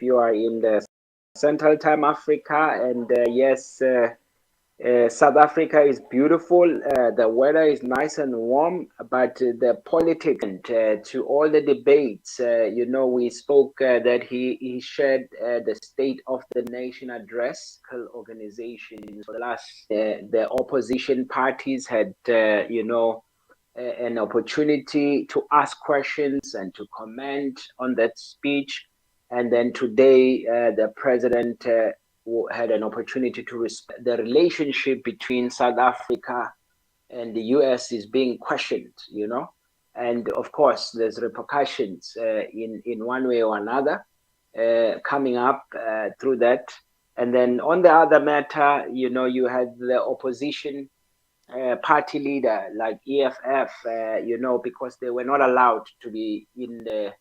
you are in the Central Time Africa, and yes, South Africa is beautiful. The weather is nice and warm, but the politics and to all the debates, we spoke that he shared the State of the Nation address. Organizations for the last, the opposition parties had, an opportunity to ask questions and to comment on that speech. And then today, the president had an opportunity to respect the relationship between South Africa and the US is being questioned. And of course, there's repercussions in one way or another coming up through that. And then on the other matter, you had the opposition party leader like EFF, because they were not allowed to be in the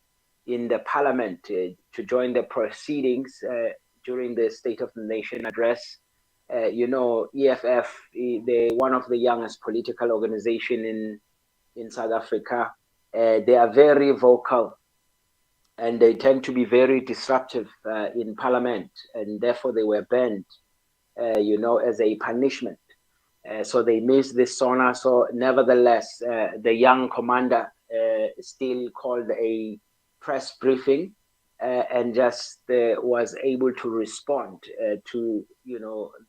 parliament to join the proceedings during the State of the Nation address. EFF, they're one of the youngest political organization in South Africa. They are very vocal and they tend to be very disruptive in parliament, and therefore they were banned, as a punishment. So they missed this sauna. So nevertheless, the young commander still called a press briefing and just was able to respond to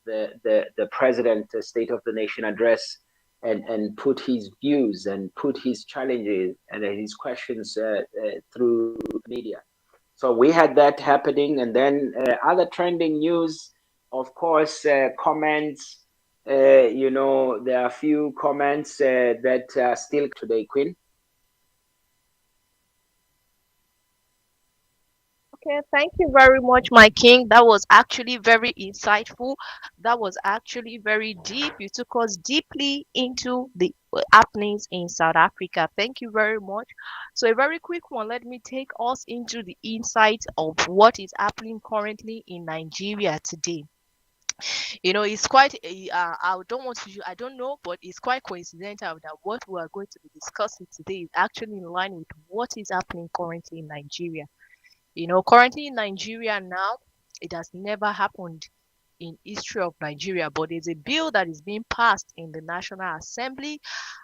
the president State of the Nation address and put his views and put his challenges and his questions through media. So we had that happening, and then other trending news, of course, comments. There are a few comments that are still today, Queen. Okay, thank you very much, my king. That was actually very insightful. That was actually very deep. You took us deeply into the happenings in South Africa. Thank you very much. So, a very quick one. Let me take us into the insight of what is happening currently in Nigeria today. It's quite I don't want to I don't know, but it's quite coincidental that what we are going to be discussing today is actually in line with what is happening currently in Nigeria. Currently in Nigeria now, it has never happened in history of Nigeria, but there's a bill that is being passed in the National Assembly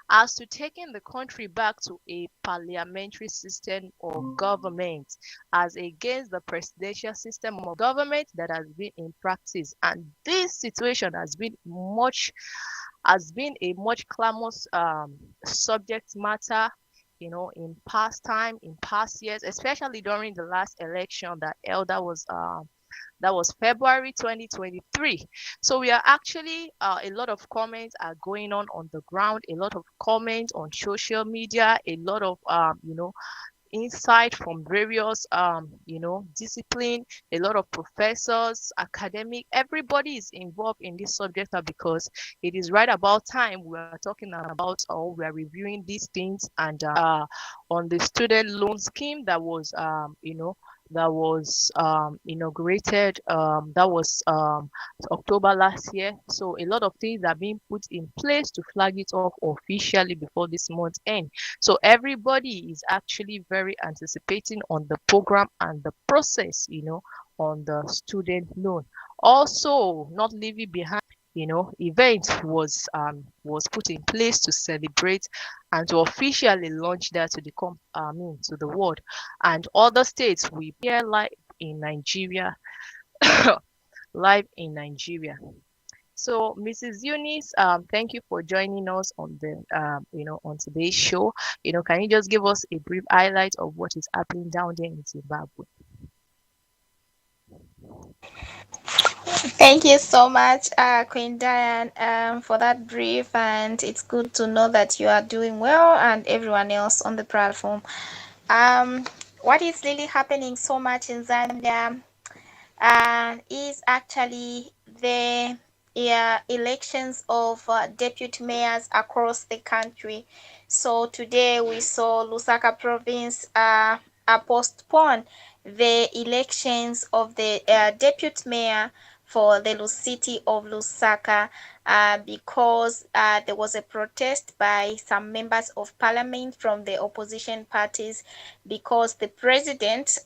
as to taking the country back to a parliamentary system of government as against the presidential system of government that has been in practice. And this situation has been a much clamorous subject matter in past years, especially during the last election that was February 2023. So we are actually a lot of comments are going on the ground, a lot of comments on social media, a lot of insight from various discipline, a lot of professors, academic, everybody is involved in this subject now because it is right about time we are talking about or we are reviewing these things. And on the student loan scheme that was inaugurated, that was October last year. So a lot of things are being put in place to flag it off officially before this month end. So everybody is actually very anticipating on the program and the process, on the student loan. Also, not leaving behind, event was put in place to celebrate and to officially launch that to to the world. And other states we appear live in Nigeria, live in Nigeria. So, Mrs. Eunice, thank you for joining us on on today's show. Can you just give us a brief highlight of what is happening down there in Zimbabwe? Thank you so much, Queen Diane, for that brief. And it's good to know that you are doing well and everyone else on the platform. What is really happening so much in Zambia is actually the elections of deputy mayors across the country. So today we saw Lusaka province postpone the elections of the deputy mayor for the city of Lusaka because there was a protest by some members of parliament from the opposition parties because the president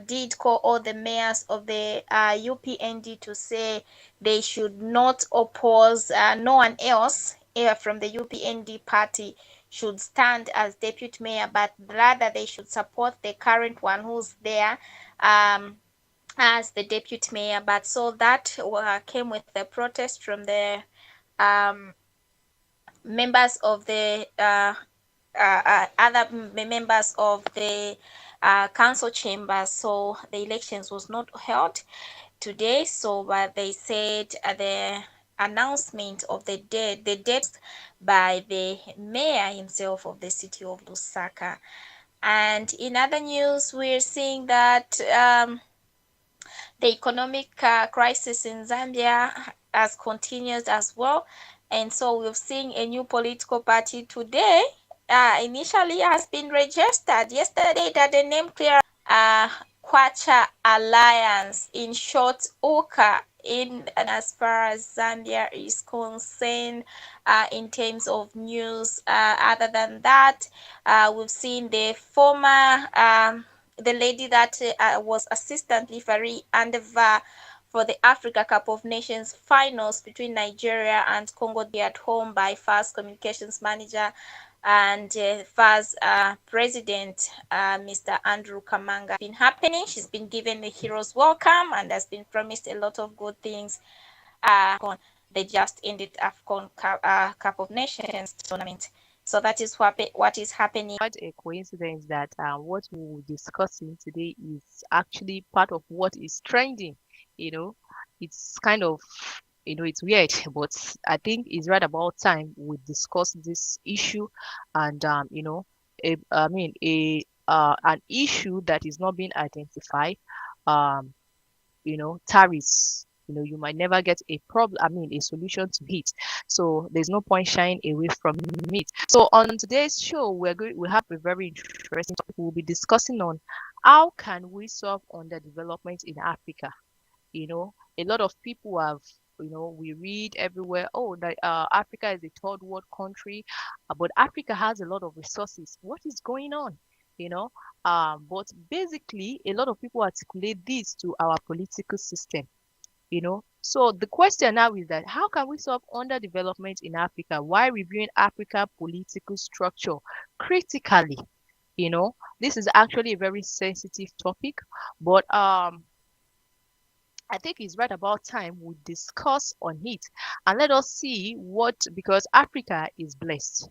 did call all the mayors of the UPND to say they should not oppose no one else from the UPND party should stand as deputy mayor, but rather they should support the current one who's there as the deputy mayor. But so that came with the protest from the members of the other members of the council chambers. So the elections was not held today. So but they said the announcement of the dates by the mayor himself of the city of Lusaka. And in other news, we're seeing that the economic crisis in Zambia has continued as well. And so we've seen a new political party today. Initially has been registered yesterday that the name clear Kwacha Alliance, in short UKA, and as far as Zambia is concerned in terms of news. Other than that, we've seen the former the lady that was assistant referee under VAR for the Africa Cup of Nations finals between Nigeria and Congo at home by FAS communications manager and FAS president, Mr. Andrew Kamanga. It's been happening. She's been given the hero's welcome and has been promised a lot of good things. They just ended AFCON Cup of Nations tournament. So that is what is happening. Quite a coincidence that what we're discussing today is actually part of what is trending. You know, it's kind of, it's weird, but I think it's right about time we discuss this issue, and an issue that is not being identified. Tariffs. You might never get a solution to it. So there's no point shying away from it. So on today's show, we have a very interesting topic. We'll be discussing on how can we solve underdevelopment in Africa. A lot of people have, we read everywhere, that Africa is a third world country, but Africa has a lot of resources. What is going on? But basically, a lot of people articulate this to our political system. So the question now is that how can we solve underdevelopment in Africa while reviewing Africa political structure critically? This is actually a very sensitive topic, but I think it's right about time we discuss on it and let us see because Africa is blessed.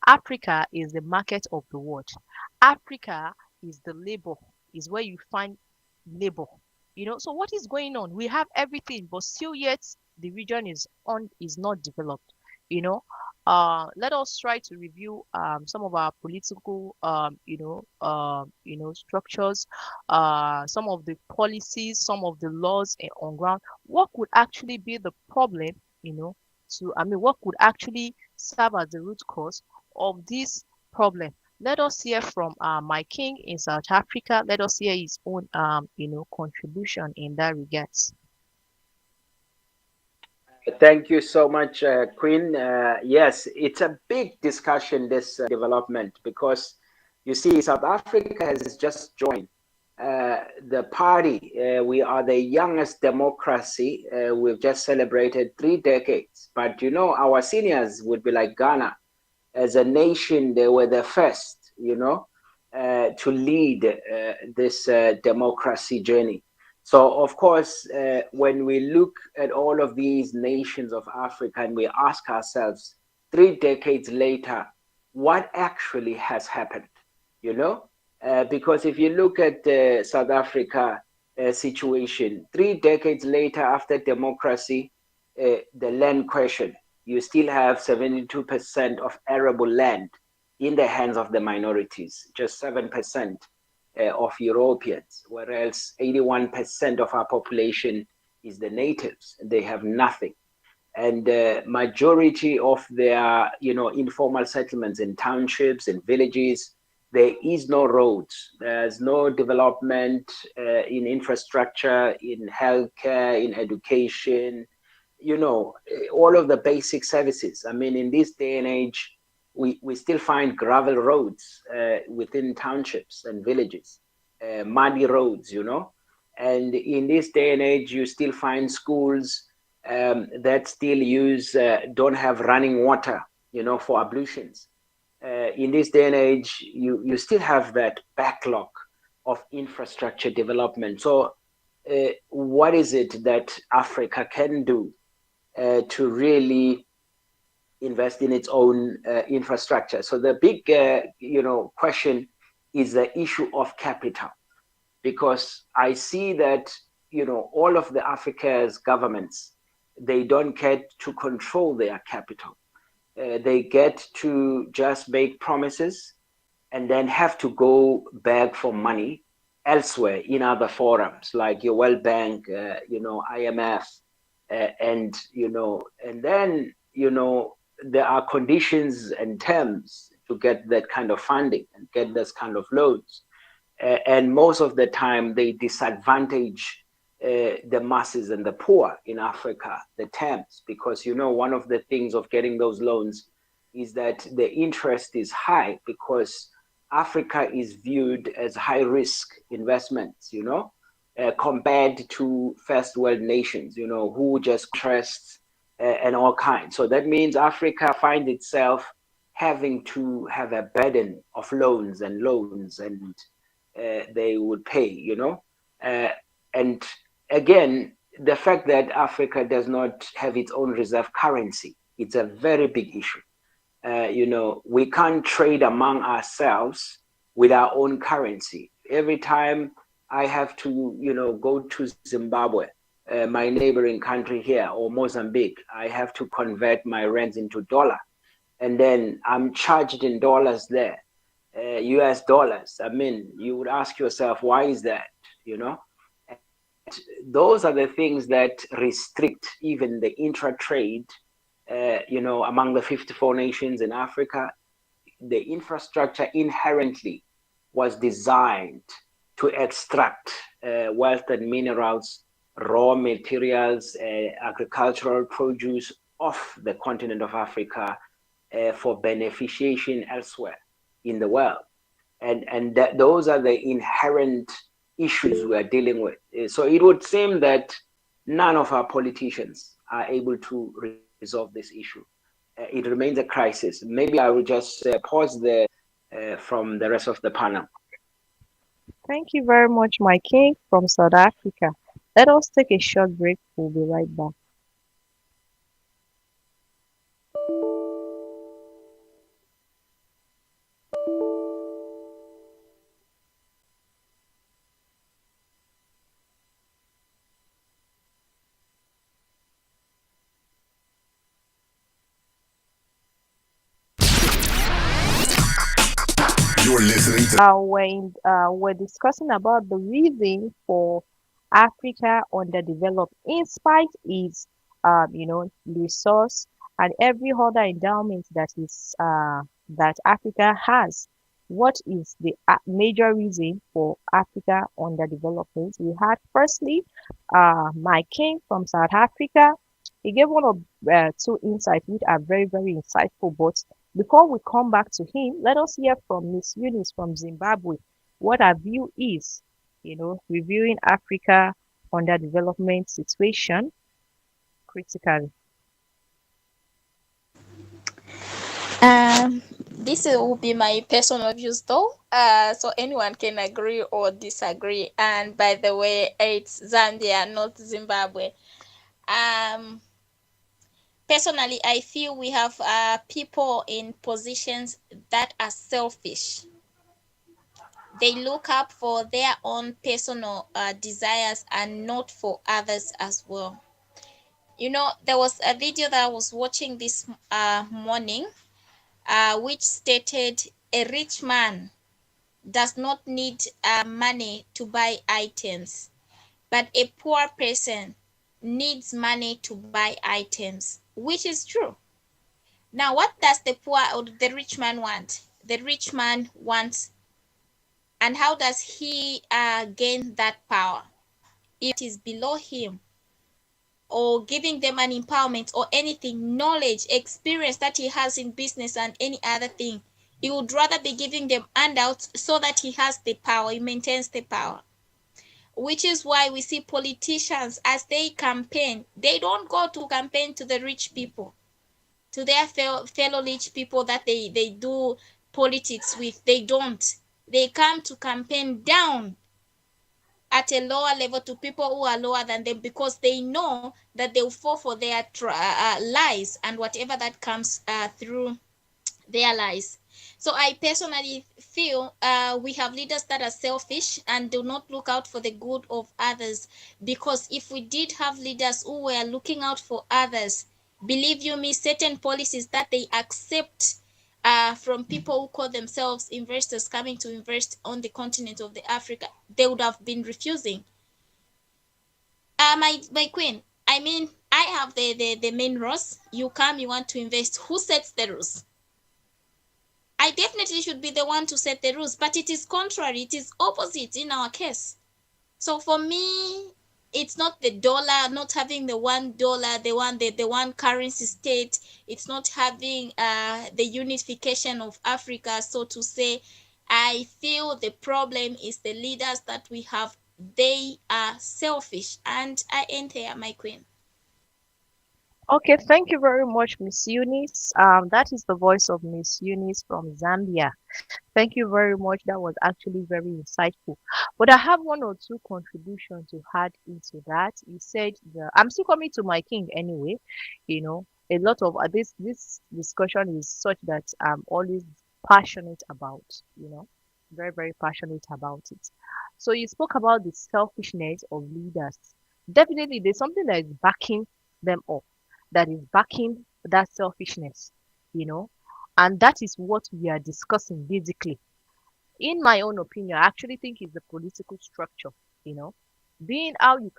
Africa is the market of the world. Africa is the labor, is where you find labor. So what is going on? We have everything, but still yet the region is not developed. Let us try to review some of our political structures, some of the policies, some of the laws on ground. What could actually be the problem? What could actually serve as the root cause of this problem? Let us hear from my king in South Africa. Let us hear his own, contribution in that regards. Thank you so much, Queen. Yes, it's a big discussion, this development, because you see, South Africa has just joined the party. We are the youngest democracy. We've just celebrated 3 decades. But, our seniors would be like Ghana. As a nation, they were the first, to lead this democracy journey. So, of course, when we look at all of these nations of Africa and we ask ourselves, 3 decades later, what actually has happened? Because if you look at the South Africa situation, 3 decades later after democracy, the land question, you still have 72% of arable land in the hands of the minorities, just 7% of Europeans, whereas 81% of our population is the natives. They have nothing. And the majority of their, informal settlements in townships and villages, there is no roads, there's no development in infrastructure, in healthcare, in education, all of the basic services. I mean, in this day and age, we still find gravel roads within townships and villages, muddy roads, and in this day and age, you still find schools that still don't have running water, for ablutions. In this day and age, you still have that backlog of infrastructure development. So, what is it that Africa can do to really invest in its own infrastructure? So the big, question is the issue of capital, because I see that all of the Africa's governments, they don't get to control their capital. They get to just make promises and then have to go beg for money elsewhere in other forums like your World Bank, IMF, and then there are conditions and terms to get that kind of funding and get this kind of loans, and most of the time they disadvantage the masses and the poor in Africa, the terms, because one of the things of getting those loans is that the interest is high, because Africa is viewed as high risk investments, compared to first world nations, who just trusts and all kinds. So that means Africa finds itself having to have a burden of loans, and they would pay, and again, the fact that Africa does not have its own reserve currency, it's a very big issue. We can't trade among ourselves with our own currency. Every time I have to, go to Zimbabwe, my neighboring country here, or Mozambique, I have to convert my rands into dollar. And then I'm charged in dollars there, US dollars. I mean, you would ask yourself, why is that, Those are the things that restrict even the intra-trade, among the 54 nations in Africa. The infrastructure inherently was designed to extract wealth and minerals, raw materials, agricultural produce off the continent of Africa for beneficiation elsewhere in the world. And those are the inherent issues we are dealing with. So it would seem that none of our politicians are able to resolve this issue. It remains a crisis. Maybe I will just pause there from the rest of the panel. Thank you very much, my king from South Africa. Let us take a short break. We'll be right back. You're listening to When we're discussing about the reason for Africa underdeveloped, in spite its resource and every other endowment that Africa has. What is the major reason for Africa underdevelopment? We had firstly, Mike King from South Africa. He gave one of two insights which are very, very insightful. But before we come back to him, let us hear from Miss Eunice from Zimbabwe what her view is, reviewing Africa underdevelopment situation critically. This will be my personal views though. So anyone can agree or disagree. And by the way, it's Zambia, not Zimbabwe. Personally, I feel we have people in positions that are selfish. They look up for their own personal desires and not for others as well. There was a video that I was watching this morning, which stated a rich man does not need money to buy items, but a poor person needs money to buy items, which is true. Now, what does the poor or the rich man want? The rich man wants And how does he gain that power? If it is below him, or giving them an empowerment or anything, knowledge, experience that he has in business and any other thing, he would rather be giving them handouts so that he has the power, he maintains the power. Which is why we see politicians, as they campaign, they don't go to campaign to the rich people, to their fellow rich people that they do politics with. They don't. They come to campaign down at a lower level to people who are lower than them, because they know that they'll fall for their lies and whatever that comes through their lies. So I personally feel we have leaders that are selfish and do not look out for the good of others. Because if we did have leaders who were looking out for others, believe you me, certain policies that they accept from people who call themselves investors coming to invest on the continent of the Africa, they would have been refusing. My queen, I mean, I have the main rules. You come, you want to invest. Who sets the rules? I definitely should be the one to set the rules, but it is contrary, it is opposite in our case. So for me, it's not the dollar, not having the $1, the one currency state. It's not having the unification of Africa, so to say. I feel the problem is the leaders that we have. They are selfish, and I end here, my queen. Okay, thank you very much, Miss Eunice. That is the voice of Miss Eunice from Zambia. Thank you very much. That was actually very insightful. But I have one or two contributions to add into that. You said I'm still coming to my king anyway. You know, a lot of this discussion is such that I'm always passionate about. You know, very very passionate about it. So you spoke about the selfishness of leaders. Definitely, there's something that is backing them up, that is backing that selfishness. You know, and that is what we are discussing basically. In my own opinion, I actually think it's the political structure, you know, being how you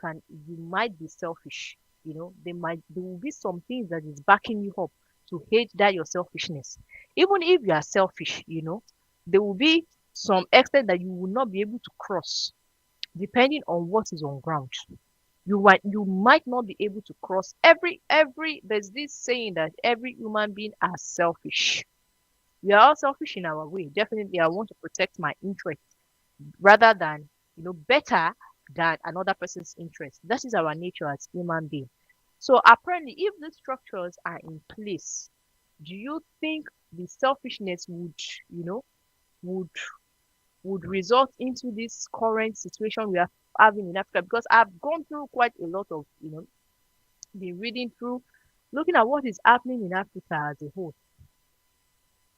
might be selfish, you know, there will be some things that is backing you up to hate that your selfishness. Even if you are selfish, you know, there will be some extent that you will not be able to cross depending on what is on ground. You might not be able to cross every there's this saying that every human being are selfish. We are all selfish in our way. Definitely, I want to protect my interest rather than, you know, better than another person's interest. That is our nature as human beings. So apparently, if these structures are in place, do you think the selfishness you know, would would result into this current situation we are having in Africa? Because I've gone through quite a lot of, you know, been reading through, looking at what is happening in Africa as a whole.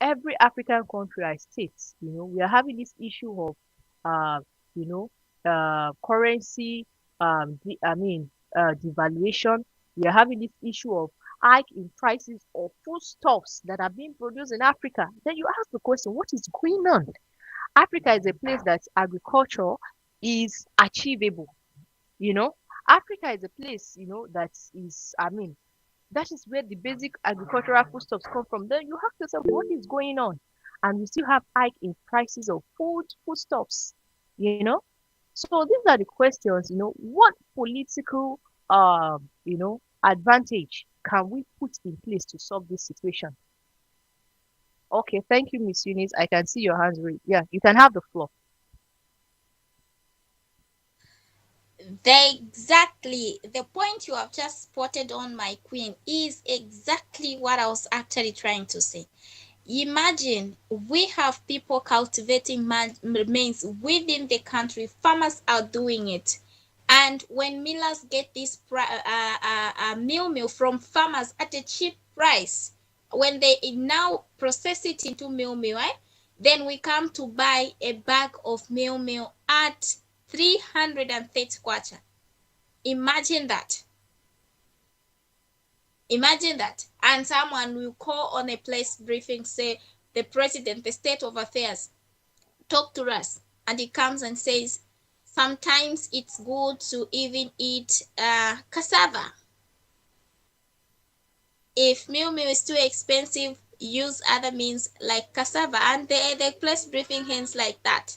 Every African country I state, you know, we are having this issue of, uh, you know, currency, devaluation. We are having this issue of hike in prices of foodstuffs that are being produced in Africa. Then you ask the question, what is going on? Africa is a place that agriculture is achievable. You know, Africa is a place, you know, that is, that is where the basic agricultural foodstuffs come from. Then you have to say, what is going on? And we still have hike in prices of foodstuffs, you know? So these are the questions, you know, what political, you know, advantage can we put in place to solve this situation? Okay, thank you, Miss Eunice. I can see your hands raised. Yeah, you can have the floor. The point you have just spotted on, my queen, is exactly what I was actually trying to say. Imagine we have people cultivating maize within the country. Farmers are doing it. And when millers get this meal from farmers at a cheap price, when they now process it into meal, then we come to buy a bag of meal at 330 kwacha. Imagine that. Imagine that. And someone will call on a place briefing, say, the president, the state of affairs, talk to us. And he comes and says, sometimes it's good to even eat cassava. If meal is too expensive, use other means like cassava. And the place briefing hands like that.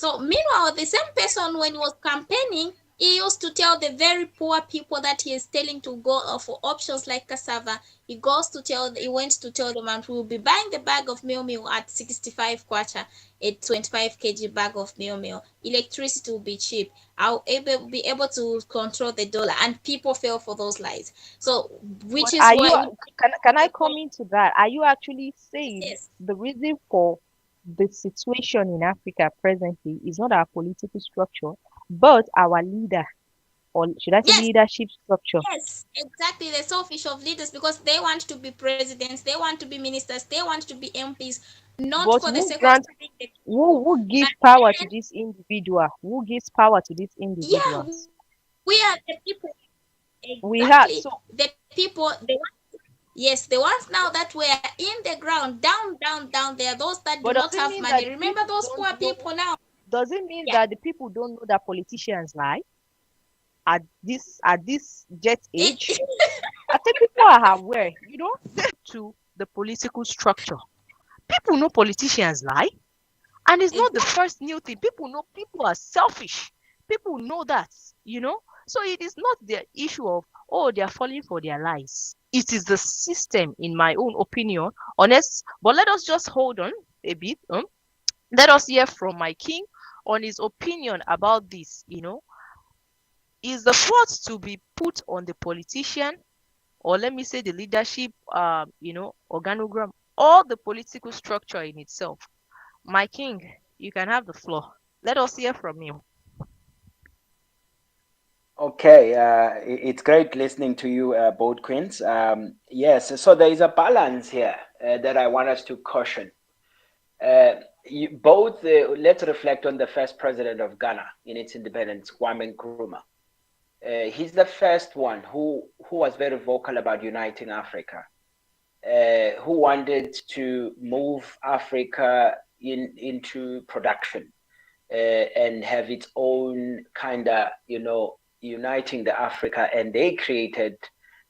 So meanwhile, the same person, when he was campaigning, he used to tell the very poor people that he is telling to go for options like cassava. He went to tell them, and we will be buying the bag of meal at 65 kwacha, a 25 kg bag of meal. Electricity will be cheap. I'll be able to control the dollar, and people fell for those lies. So, which But is are you, why, can I come into that? Are you actually saying yes, the reason for the situation in Africa presently is not our political structure, but our leader, or should I say yes, leadership structure? yes, exactly. The selfish of leaders, because they want to be presidents, they want to be ministers, they want to be MPs, not But for the sake of serving the people. who But gives power to then, this individual? Who gives power to these yeah, individuals? we are the people. We have Exactly. so, The people, yes, the ones now that were in the ground, down there, those that do but not does it have mean that money. the Remember people those don't poor know? people now? Does it mean Yeah. that the people don't know that politicians lie at this jet age? It, I think people are aware, to the political structure. People know politicians lie, and it's not the exactly. first new thing. People know people are selfish. People know that. So it is not the issue of, oh, they are falling for their lies. It is the system, in my own opinion, honest. But let us just hold on a bit. Let us hear from my king on his opinion about this. Is the fault to be put on the politician, or let me say the leadership, organogram, or the political structure in itself? My king, you can have the floor. Let us hear from you. Okay, it's great listening to you, both queens. Yes, so there is a balance here that I want us to caution. Let's reflect on the first president of Ghana in its independence, Kwame Nkrumah. He's the first one who was very vocal about uniting Africa, who wanted to move Africa into production and have its own kind of, uniting the Africa. And they created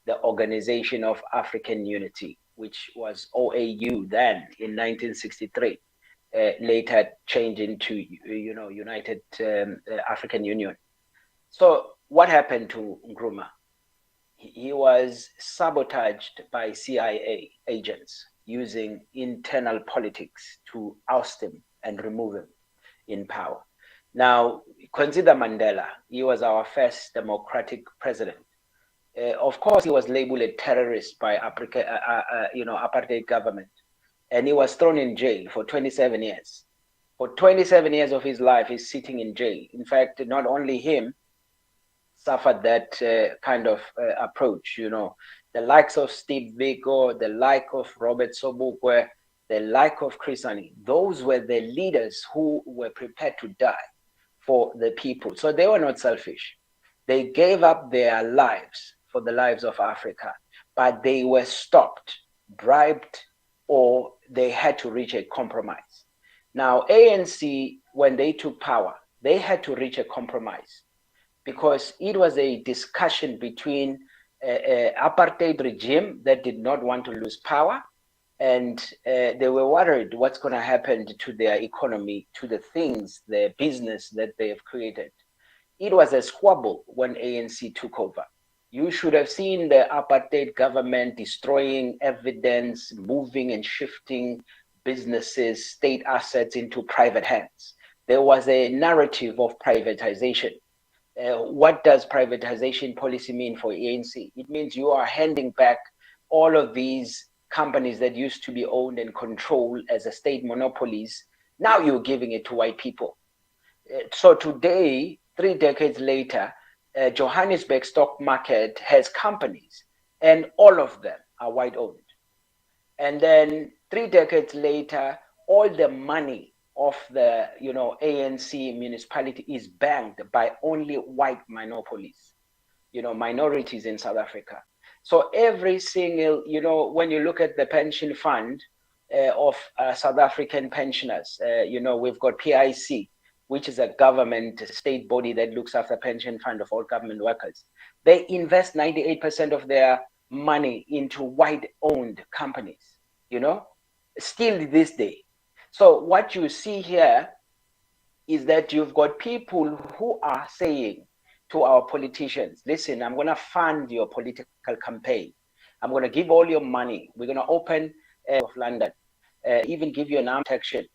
the Organization of African Unity, which was OAU then in 1963. Later changed into, United African Union. So what happened to Nkrumah? He was sabotaged by CIA agents using internal politics to oust him and remove him in power. Now, consider Mandela. He was our first democratic president. Of course, he was labeled a terrorist by apartheid government, and he was thrown in jail for 27 years. For 27 years of his life, he's sitting in jail. In fact, not only him suffered that kind of approach. The likes of Steve Biko, the like of Robert Sobukwe, the like of Chris Hani, those were the leaders who were prepared to die for the people. So they were not selfish. They gave up their lives for the lives of Africa, but they were stopped, bribed, or they had to reach a compromise. Now, ANC, when they took power, they had to reach a compromise because it was a discussion between an apartheid regime that did not want to lose power, and they were worried what's going to happen to their economy, to the things, their business that they have created. It was a squabble when ANC took over. You should have seen the apartheid government destroying evidence, moving and shifting businesses, state assets into private hands. There was a narrative of privatization. What does privatization policy mean for ANC? It means you are handing back all of these companies that used to be owned and controlled as a state monopolies. Now you're giving it to white people. So today, 3 decades later, Johannesburg stock market has companies, and all of them are white owned. And then 3 decades later, all the money of the ANC municipality is banked by only white monopolies, minorities in South Africa. So every single, when you look at the pension fund of South African pensioners, we've got PIC, which is a government state body that looks after pension fund of all government workers. They invest 98% of their money into white-owned companies, still this day. So what you see here is that you've got people who are saying to our politicians, listen, I'm going to fund your political campaign. I'm going to give all your money. We're going to open of London, even give you an arm protection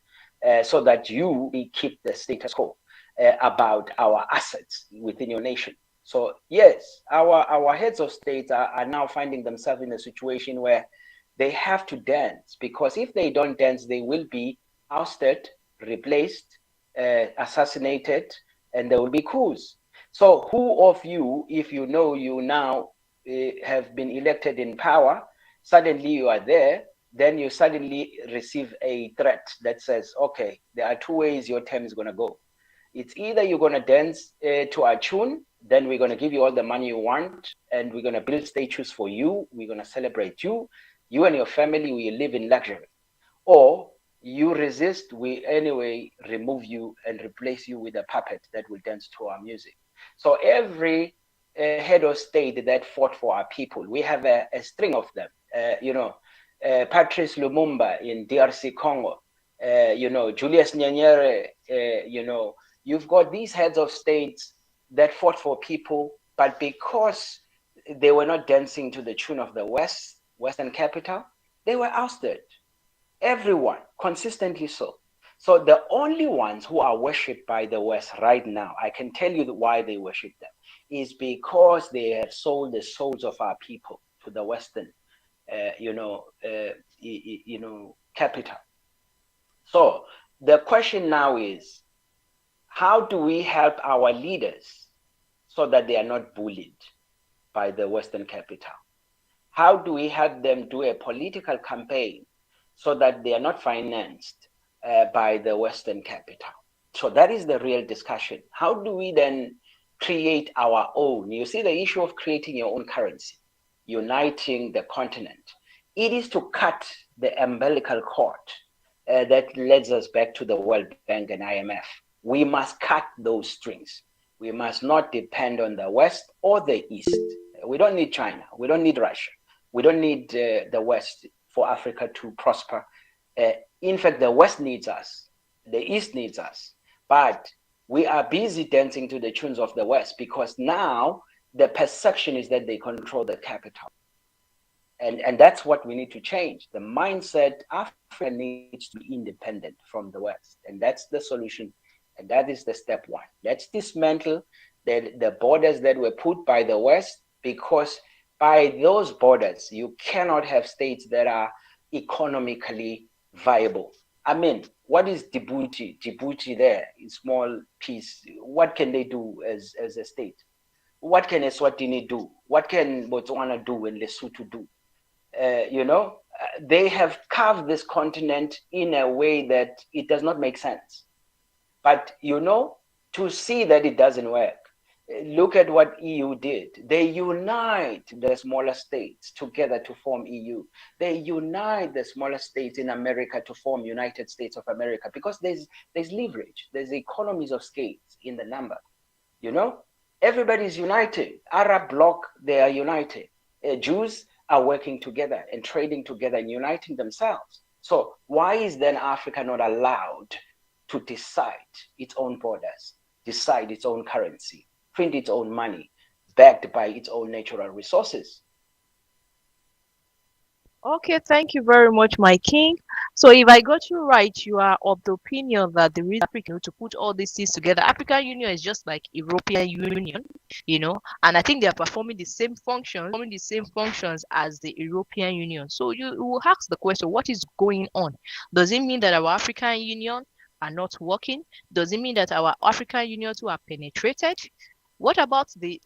so that you keep the status quo about our assets within your nation. So yes, our heads of state are now finding themselves in a situation where they have to dance, because if they don't dance, they will be ousted, replaced, assassinated, and there will be coups. So who of you, if you know you now have been elected in power, suddenly you are there, then you suddenly receive a threat that says, okay, there are two ways your term is going to go. It's either you're going to dance to our tune, then we're going to give you all the money you want, and we're going to build statues for you, we're going to celebrate you, you and your family will live in luxury. Or you resist, we anyway remove you and replace you with a puppet that will dance to our music. So every head of state that fought for our people, we have a string of them. Patrice Lumumba in DRC Congo, Julius Nyerere, you've got these heads of states that fought for people, but because they were not dancing to the tune of the Western capital, they were ousted. Everyone, consistently so. So the only ones who are worshipped by the West right now, I can tell you why they worship them, is because they have sold the souls of our people to the Western, capital. So the question now is, how do we help our leaders so that they are not bullied by the Western capital? How do we help them do a political campaign so that they are not financed by the Western capital? So that is the real discussion. How do we then create our own? You see, the issue of creating your own currency, uniting the continent, it is to cut the umbilical cord that leads us back to the World Bank and IMF. We must cut those strings. We must not depend on the West or the East. We don't need China. We don't need Russia. We don't need the West for Africa to prosper. In fact, the West needs us. The East needs us. But we are busy dancing to the tunes of the West because now the perception is that they control the capital. And that's what we need to change. The mindset, Africa needs to be independent from the West. And that's the solution. And that is the step one. Let's dismantle the borders that were put by the West, because by those borders, you cannot have states that are economically viable. I mean, what is Djibouti? Djibouti there, a small piece. What can they do as a state? What can Eswatini do? What can Botswana do and Lesotho do? They have carved this continent in a way that it does not make sense. But, to see that it doesn't work, look at what EU did. They unite the smaller states together to form EU. They unite the smaller states in America to form United States of America, because there's leverage. There's economies of scale in the number. Everybody's united. Arab bloc, they are united. Jews are working together and trading together and uniting themselves. So why is then Africa not allowed to decide its own borders, decide its own currency, print its own money, backed by its own natural resources? Okay, thank you very much, my king. So if I got you right, you are of the opinion that the reason Africa to put all these things together, African Union is just like European Union, and I think they are performing the same functions as the European Union. So you will ask the question, what is going on? Does it mean that our African Union are not working? Does it mean that our African Union too are penetrated? What about the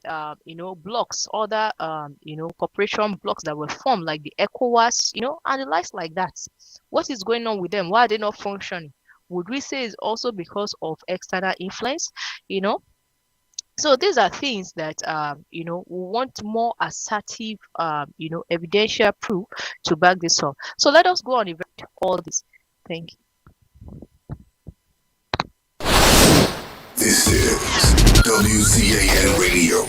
blocks, other cooperation blocks that were formed, like the ECOWAS, and the likes like that? What is going on with them? Why are they not functioning? Would we say it's also because of external influence? So these are things that we want more assertive, evidential proof to back this up. So let us go on all this. Thank you. This is WCAN Radio.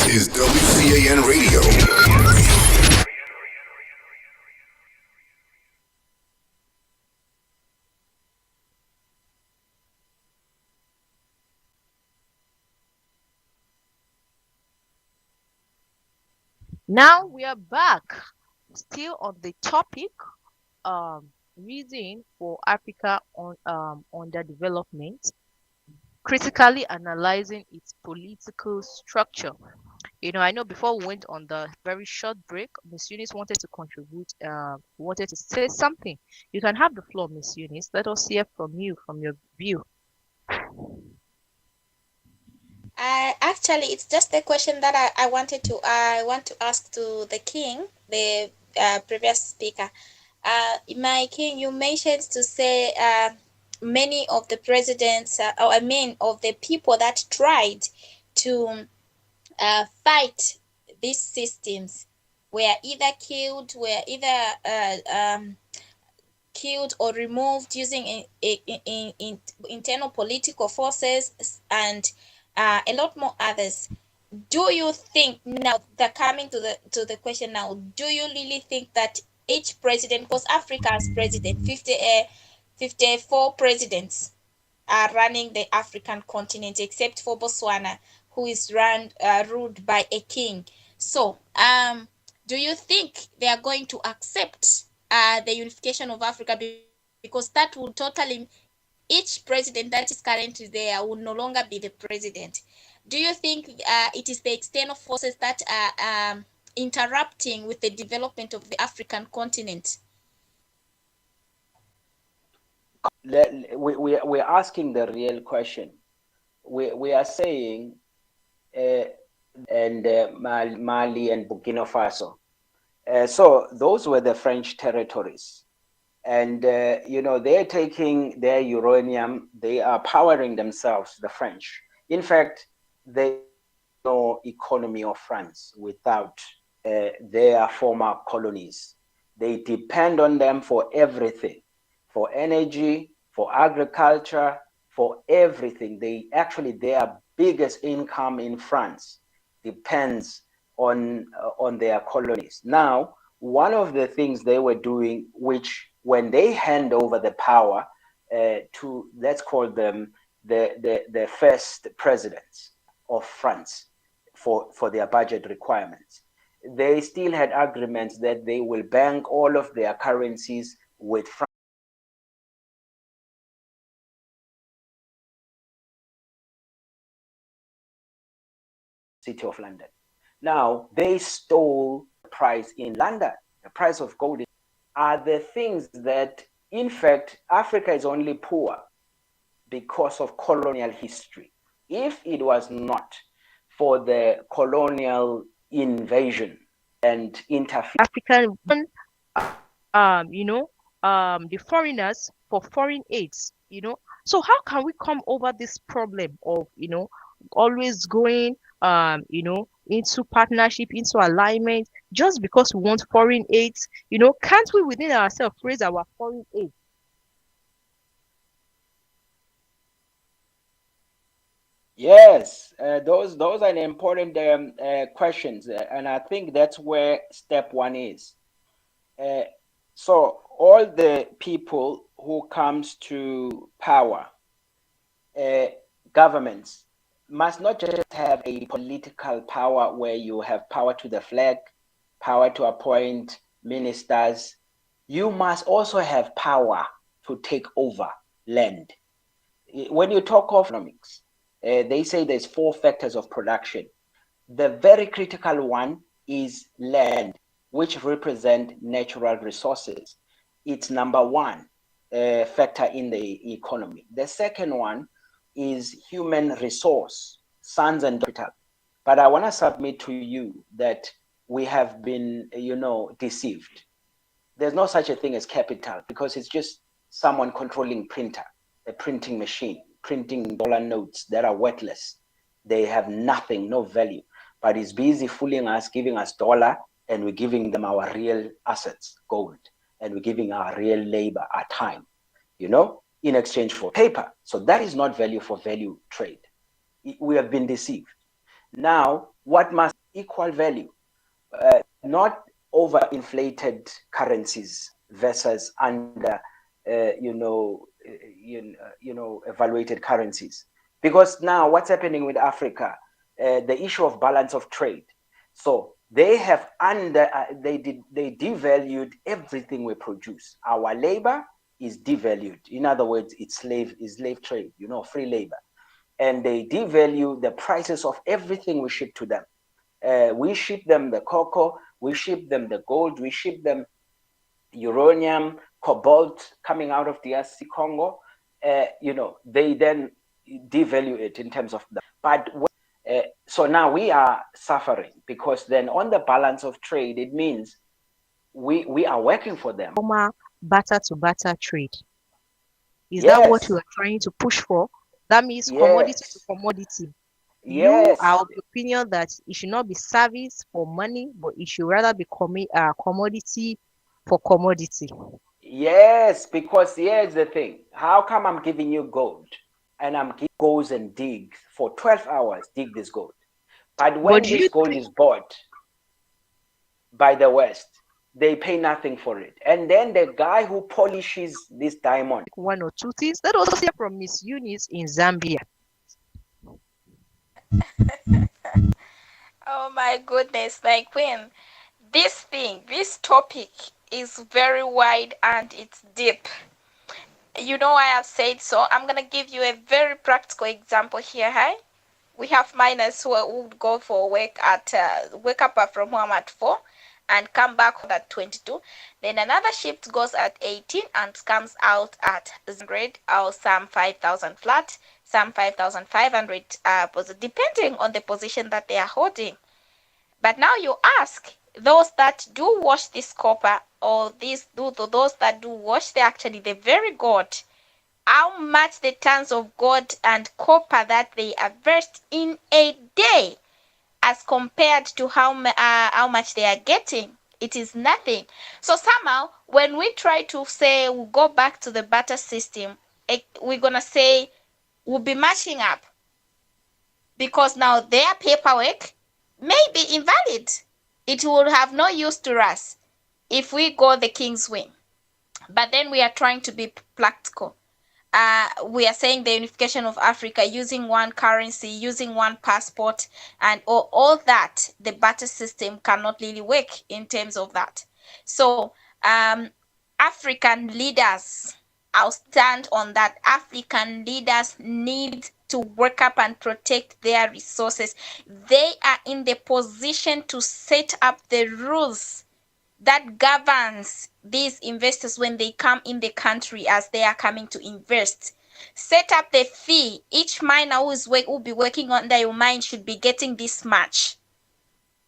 is WCAN Radio. Now we are back, still on the topic, reason for Africa on underdevelopment, critically analyzing its political structure. I know before we went on the very short break, Miss Eunice wanted to contribute, wanted to say something. You can have the floor, Miss Eunice. Let us hear from you, from your view. Actually, it's just a question that I want to ask to the king, the previous speaker. My king, you mentioned to say many of the presidents, or I mean, of the people that tried to fight these systems were either killed, killed or removed using internal political forces and a lot more others. Do you think now that coming to the question now, do you really think that each president, because Africa's president, 54 presidents are running the African continent, except for Botswana, who is ruled by a king. So, do you think they are going to accept the unification of Africa? Because that would totally, each president that is currently there will no longer be the president. Do you think it is the external forces that are interrupting with the development of the African continent? We're asking the real question. We are saying, Mali and Burkina Faso. So those were the French territories. And, they're taking their uranium, they are powering themselves, the French. In fact, they no economy of France without their former colonies. They depend on them for everything, for energy, for agriculture, for everything. Their biggest income in France depends on their colonies. Now, one of the things they were doing, which when they hand over the power to, let's call them the first presidents of France for their budget requirements, they still had agreements that they will bank all of their currencies with France. City of London. Now, they stole the price in London. The price of gold are the things that, in fact, Africa is only poor because of colonial history. If it was not for the colonial invasion and interference, African, the foreigners for foreign aids, So how can we come over this problem of, always going, into partnership, into alignment, just because we want foreign aids? Can't we within ourselves raise our foreign aid? Yes, those are important questions, and I think that's where step one is. So all the people who comes to power, governments must not just have a political power where you have power to the flag, power to appoint ministers. You must also have power to take over land. When you talk of economics, they say there's 4 factors of production. The very critical one is land, which represent natural resources. It's number 1 factor in the economy. The second one is human resource, sons and capital. But I want to submit to you that we have been, deceived. There's no such a thing as capital, because it's just someone controlling a printing machine, printing dollar notes that are worthless. They have nothing, no value, but it's busy fooling us, giving us dollar, and we're giving them our real assets, gold, and we're giving our real labor, our time, in exchange for paper. So that is not value for value trade. We have been deceived. Now, what must equal value, not overinflated currencies versus under, evaluated currencies. Because now what's happening with Africa, the issue of balance of trade. So they have they devalued everything we produce. Our labor is devalued. In other words, it's slave trade, free labor. And they devalue the prices of everything we ship to them. We ship them the cocoa, we ship them the gold, we ship them uranium, cobalt coming out of DRC Congo. They then devalue it in terms of that. But so now we are suffering, because then on the balance of trade, it means we are working for them. Former barter to barter trade. Is that what you are trying to push for? That means commodity to commodity. You are of the opinion that it should not be service for money, but it should rather be commodity for commodity. Yes, because here's the thing. How come I'm giving you gold and I'm giving goes and dig for 12 hours, dig this gold? But when this gold is bought by the West, they pay nothing for it. And then the guy who polishes this diamond. One or two things that was here from Miss Eunice in Zambia. Oh my goodness, my queen. This topic is very wide and it's deep. You know why I've said so? I'm going to give you a very practical example here. Hi. We have miners who would go for work wake up from home at 4 and come back at 22. Then another shift goes at 18 and comes out at 100 or some 5,000 flat, some 5,500, depending on the position that they are holding. But now you ask, those that do wash this copper or those that do wash, they're actually the very gold. How much the tons of gold and copper that they harvest in a day as compared to how much they are getting, it is nothing. So somehow when we try to say we'll go back to the barter system, we're gonna say we'll be matching up, because now their paperwork may be invalid. It will have no use to us if we go the king's way. But then we are trying to be practical. We are saying the unification of Africa, using one currency, using one passport, and all that. The barter system cannot really work in terms of that. So African leaders, I'll stand on that. African leaders need to work up and protect their resources. They are in the position to set up the rules that governs these investors when they come in the country, as they are coming to invest. Set up the fee. Each miner who be working under your mine should be getting this much.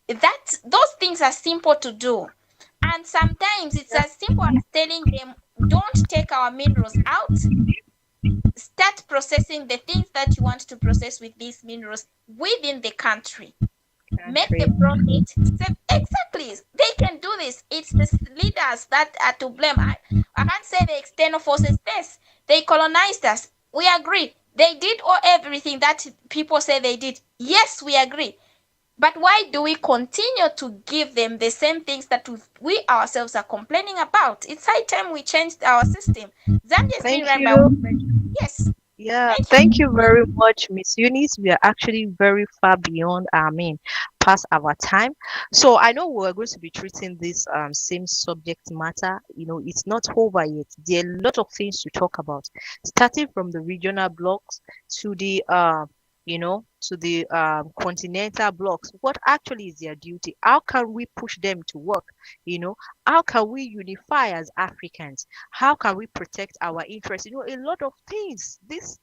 Those things are simple to do. And sometimes it's as simple as telling them, don't take our minerals out. Start processing the things that you want to process with these minerals within the country. Make the profit. Exactly. They can do this. It's the leaders that are to blame. I can't say the external forces. Yes, they colonized us. We agree. They did everything that people say they did. Yes, we agree. But why do we continue to give them the same things that we ourselves are complaining about? It's high time we changed our system. Zambia is being run by women. Yes. Yeah, thank you very much, Miss Eunice. We are actually very far beyond, past our time. So I know we're going to be treating this same subject matter. It's not over yet. There are a lot of things to talk about, starting from the regional blocks to the continental blocks. What actually is their duty? How can we push them to work? How can we unify as Africans? How can we protect our interests? A lot of things. This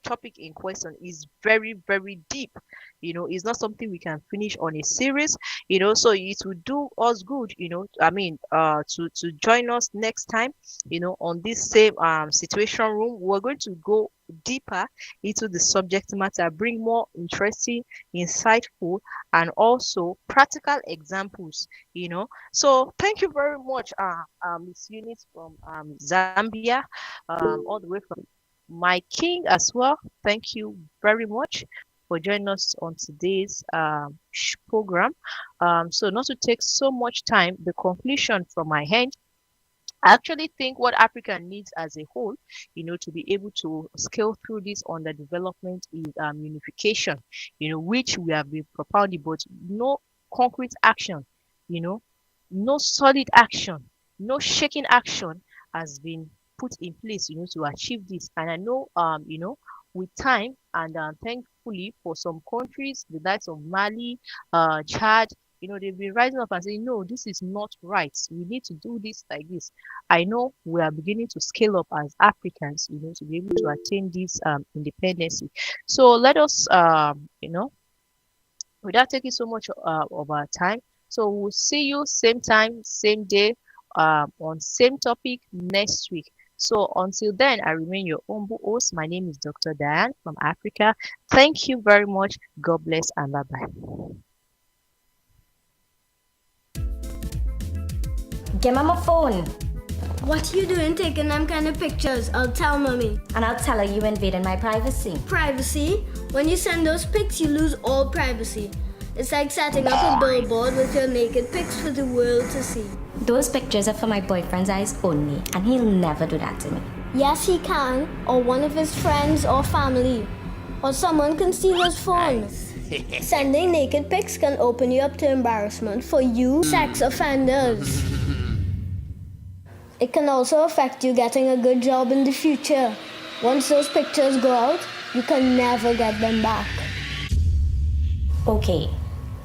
topic in question is very, very deep. It's not something we can finish on a series. So it will do us good. To join us next time. On this same situation room, we're going to go deeper into the subject matter, bring more interesting, insightful, and also practical examples. So thank you very much, Miss Eunice from Zambia, all the way from my king as well. Thank you very much. for joining us on today's program. So not to take so much time, the conclusion from my end, I actually think what Africa needs as a whole, to be able to scale through this underdevelopment is unification, which we have been propounding, but no concrete action, no solid action, no shaking action has been put in place, to achieve this. And I know, with time and thankfully for some countries, the likes of Mali, Chad, they've been rising up and saying, no, this is not right. We need to do this like this. I know we are beginning to scale up as Africans, to be able to attain this independence. So let us, without taking so much of our time, so we'll see you same time, same day, on same topic next week. So until then, I remain your humble host. My name is Dr. Diane from Africa. Thank you very much. God bless and bye-bye. Get my phone. What you doing taking them kind of pictures? I'll tell mommy. And I'll tell her you invaded my privacy. Privacy? When you send those pics, you lose all privacy. It's like setting up a billboard with your naked pics for the world to see. Those pictures are for my boyfriend's eyes only, and he'll never do that to me. Yes, he can, or one of his friends or family, or someone can steal his phone. Sending naked pics can open you up to embarrassment for you sex offenders. It can also affect you getting a good job in the future. Once those pictures go out, you can never get them back. Okay,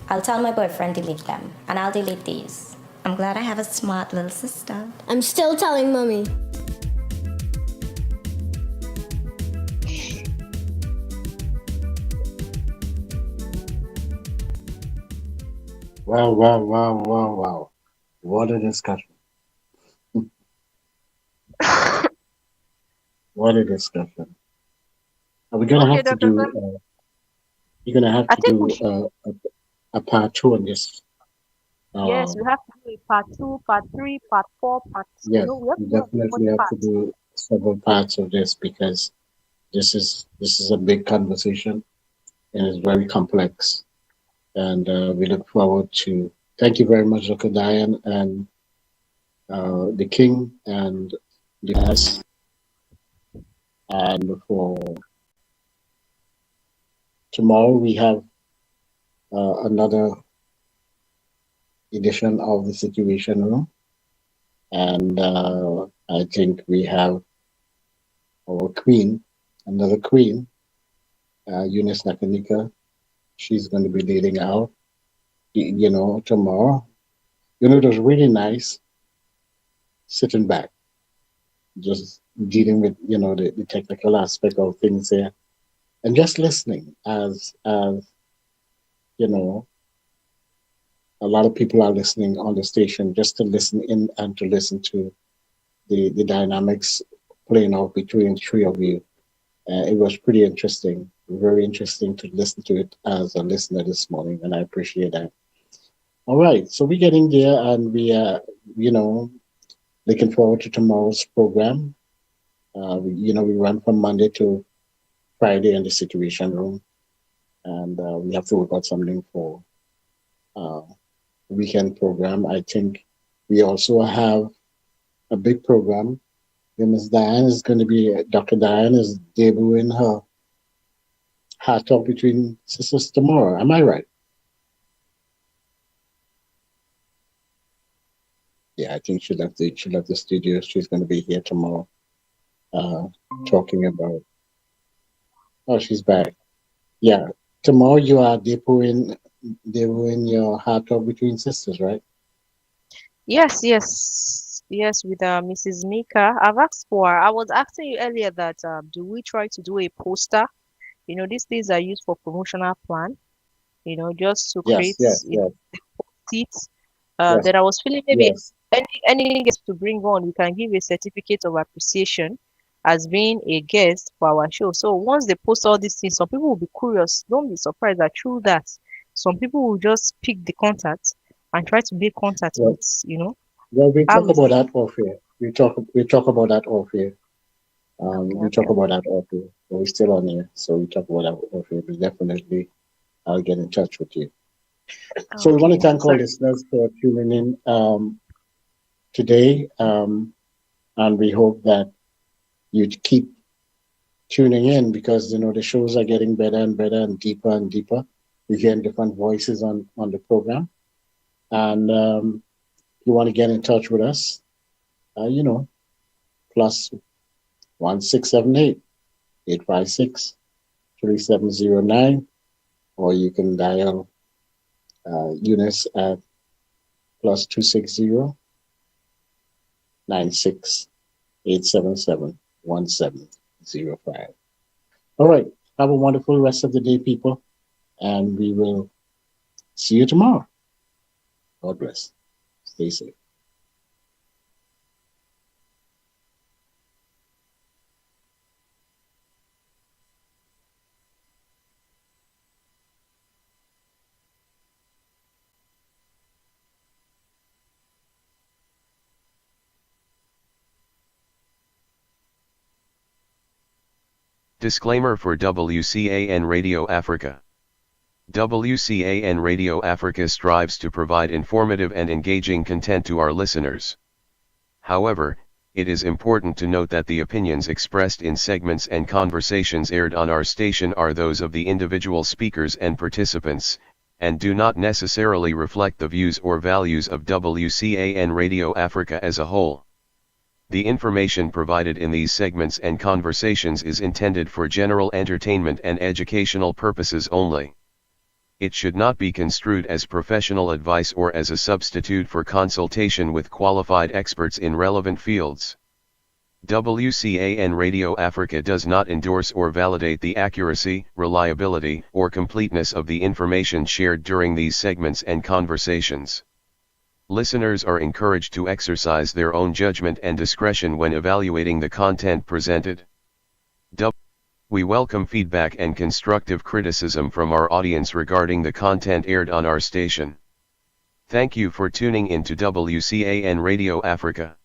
I'll tell my boyfriend delete them, and I'll delete these. I'm glad I have a smart little sister. I'm still telling mommy. Wow. What a discussion. What a discussion. Are we going to have to do, you're going to have to do a part 2 on this? Yes, we have to do a part 2, part 3, part 4, part 6. Yes, we definitely have to do several parts of this because this is a big conversation and it's very complex. And we look forward to, thank you very much, Dr. Diane and the King and the S. And for tomorrow, we have another edition of the Situation Room. And I think we have our queen, another queen, Eunice Nakanika. She's going to be leading out, tomorrow. It was really nice sitting back, just dealing with, the technical aspect of things there and just listening as a lot of people are listening on the station just to listen in and to listen to the dynamics playing out between the three of you. It was pretty interesting, very interesting to listen to it as a listener this morning, and I appreciate that. All right, so we're getting there, and we are, looking forward to tomorrow's program. We run from Monday to Friday in the Situation Room, and we have to work out something for weekend program. I think we also have a big program. Ms. Diane is going to be, Dr. Diane is debuting her Heart Talk Between Sisters tomorrow. Am I right? Yeah, I think she left the studio. She's going to be here tomorrow talking about, oh, she's back. Yeah, tomorrow you are debuting your Heart Talk Between Sisters, right? Yes, with Mrs. Mika. I was asking you earlier that do we try to do a poster? These things are used for promotional plan, just to create seats. That I was feeling maybe any guest to bring on, we can give a certificate of appreciation as being a guest for our show. So once they post all these things, some people will be curious. Don't be surprised that through that, some people will just pick the contact and try to make contact with, Well, we talk about that off here. We talk about that off here. We talk about that also. We're still on here, so we talk about that also. But definitely, I'll get in touch with you. So we want to thank all listeners for tuning in today, and we hope that you keep tuning in because the shows are getting better and better and deeper. We're hearing different voices on the program, and you want to get in touch with us, plus 1-678-856-3709, or you can dial Eunice at plus 260-96-877-1705. All right. Have a wonderful rest of the day, people, and we will see you tomorrow. God bless. Stay safe. Disclaimer for WCAN Radio Africa. WCAN Radio Africa strives to provide informative and engaging content to our listeners. However, it is important to note that the opinions expressed in segments and conversations aired on our station are those of the individual speakers and participants, and do not necessarily reflect the views or values of WCAN Radio Africa as a whole. The information provided in these segments and conversations is intended for general entertainment and educational purposes only. It should not be construed as professional advice or as a substitute for consultation with qualified experts in relevant fields. WCAN Radio Africa does not endorse or validate the accuracy, reliability, or completeness of the information shared during these segments and conversations. Listeners are encouraged to exercise their own judgment and discretion when evaluating the content presented. We welcome feedback and constructive criticism from our audience regarding the content aired on our station. Thank you for tuning in to WCAN Radio Africa.